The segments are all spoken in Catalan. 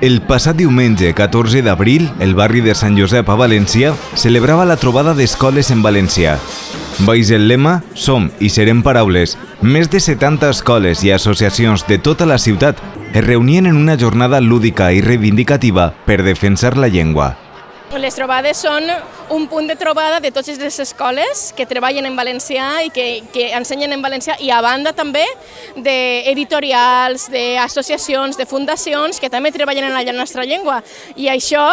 El passat diumenge, 14 d'abril, el barri de Sant Josep a València celebrava la trobada d'escoles en valencià. Baix el lema Som i serem paraules, més de 70 escoles i associacions de tota la ciutat es reunien en una jornada lúdica i reivindicativa per defensar la llengua. Les trobades són un punt de trobada de totes les escoles que treballen en valencià i que ensenyen en valencià, i a banda també d'editorials, d'associacions, de fundacions que també treballen en la nostra llengua. I això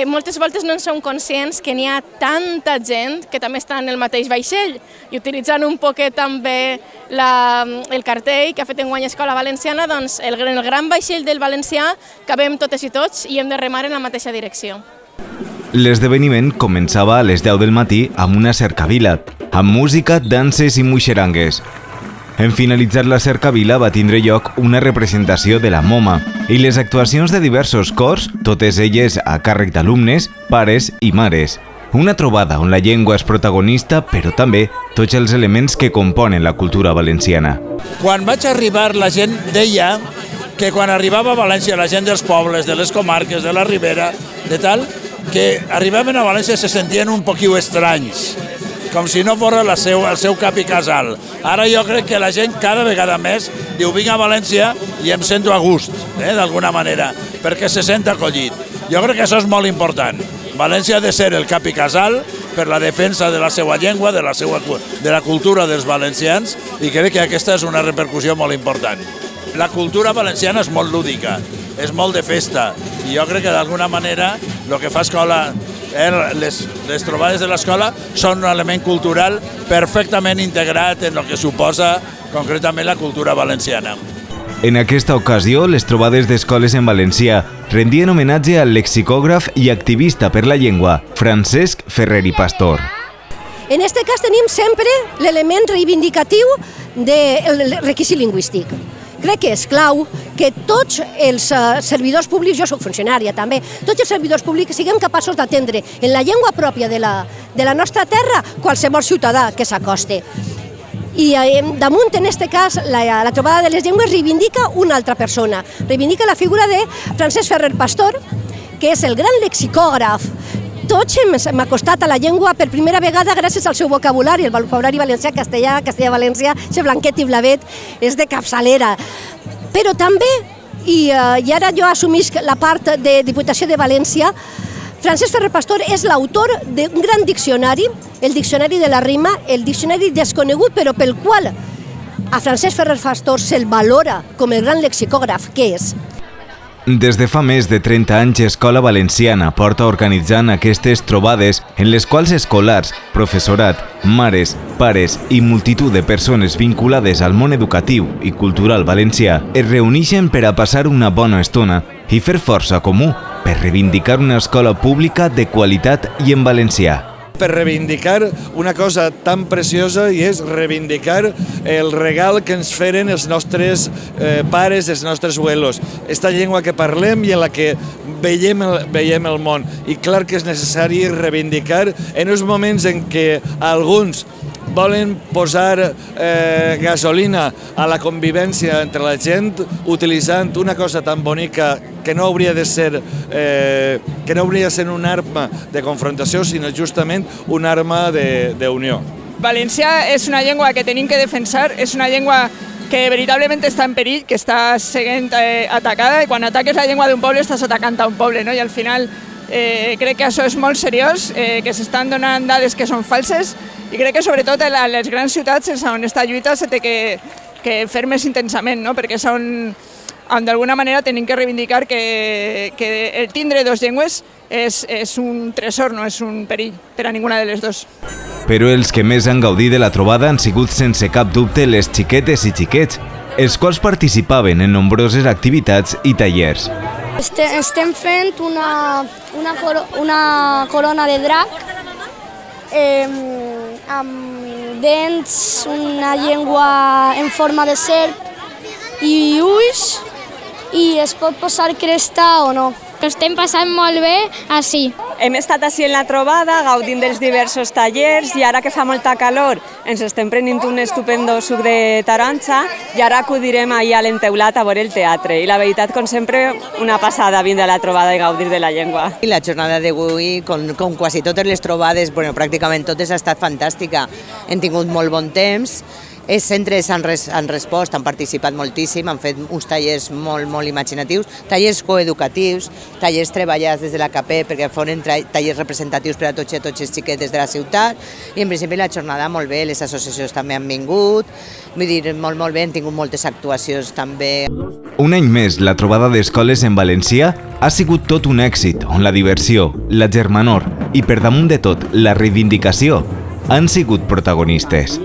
moltes voltes no en som conscients que n'hi ha tanta gent que també està en el mateix vaixell, i utilitzant un poquet també el cartell que ha fet enguany Escola Valenciana, doncs el gran vaixell del valencià cabem totes i tots i hem de remar en la mateixa direcció. L'esdeveniment començava a les 10 del matí amb una cercavila, amb música, danses i muixerangues. En finalitzar la cercavila va tindre lloc una representació de la MoMA i les actuacions de diversos cors, totes elles a càrrec d'alumnes, pares i mares. Una trobada on la llengua és protagonista, però també tots els elements que componen la cultura valenciana. Quan vaig arribar, la gent deia que quan arribava a València, la gent dels pobles, de les comarques, de la Ribera, de tal, que arribaven a València se sentien un poquiu estranys, com si no fos el seu cap i casal. Ara jo crec que la gent cada vegada més diu vinc a València i em sento a gust, d'alguna manera, perquè se sent acollit. Jo crec que això és molt important. València ha de ser el cap i casal per la defensa de la seva llengua, de la cultura dels valencians, i crec que aquesta és una repercussió molt important. La cultura valenciana és molt lúdica, és molt de festa, i jo crec que d'alguna manera el que fa escola, les trobades de l'escola són un element cultural perfectament integrat en el que suposa concretament la cultura valenciana. En aquesta ocasió, les trobades d'escoles en valencià rendien homenatge al lexicògraf i activista per la llengua, Francesc Ferrer i Pastor. En aquest cas tenim sempre l'element reivindicatiu del requisit lingüístic. Crec que és clau que tots els servidors públics, jo soc funcionària també, tots els servidors públics siguem capaços d'atendre en la llengua pròpia de la nostra terra qualsevol ciutadà que s'acoste. I damunt, en aquest cas, la trobada de les llengües reivindica una altra persona, reivindica la figura de Francesc Ferrer Pastor, que és el gran lexicògraf. Tots hem acostat a la llengua per primera vegada gràcies al seu vocabulari, el vocabulari valencià, castellà, castellà-valencià, Blanquet i Blavet, és de capçalera. Però també, i ara jo assumisc la part de Diputació de València, Francesc Ferrer Pastor és l'autor d'un gran diccionari, el Diccionari de la Rima, el diccionari desconegut, però pel qual a Francesc Ferrer Pastor se'l valora com el gran lexicògraf que és. Des de fa més de 30 anys, Escola Valenciana porta organitzant aquestes trobades en les quals escolars, professorat, mares, pares i multitud de persones vinculades al món educatiu i cultural valencià es reuneixen per a passar una bona estona i fer força comú per reivindicar una escola pública de qualitat i en valencià. Per reivindicar una cosa tan preciosa, i és reivindicar el regal que ens feren els nostres pares, els nostres abuelos. Esta llengua que parlem i en la que veiem el món. I clar que és necessari reivindicar en uns moments en què alguns volen posar gasolina a la convivència entre la gent utilitzant una cosa tan bonica que no hauria de ser una arma de confrontació, sinó justament una arma d'unió. Valencià és una llengua que tenim que defensar, és una llengua que veritablement està en perill, que està sent atacada, i quan ataques la llengua d'un poble estàs atacant a un poble, no? I al final crec que això és molt seriós, que s'estan donant dades que són falses, i crec que sobretot a les grans ciutats on aquesta lluita s'ha de que fer més intensament, no? Perquè d'alguna manera tenim que reivindicar que el tindre dues llengües és un tresor, no és un perill per a ninguna de les dues. Però els que més han gaudit de la trobada han sigut sense cap dubte les xiquetes i xiquets, els quals participaven en nombroses activitats i tallers. Estem fent una corona de drac amb dents, una llengua en forma de serp i ulls, i es pot posar cresta o no. Ho estem passant molt bé així. Hem estat així en la trobada, gaudint dels diversos tallers, i ara que fa molta calor ens estem prenent un estupendo suc de taronja i ara acudirem ahir a l'enteulat a veure el teatre. I la veritat, com sempre, una passada vindre a la trobada i gaudir de la llengua. I la jornada d'avui, com quasi totes les trobades, pràcticament totes, ha estat fantàstica. Hem tingut molt bon temps. Els centres han respost, han participat moltíssim, han fet uns tallers molt imaginatius, tallers coeducatius, tallers treballats des de la CAPE perquè foren tallers representatius per a tots els xiquets de la ciutat, i en principi la jornada molt bé, les associacions també han vingut, vull dir, molt bé, han tingut moltes actuacions també. Un any més, la trobada d'escoles en valencià ha sigut tot un èxit, on la diversió, la germanor i, per damunt de tot, la reivindicació han sigut protagonistes.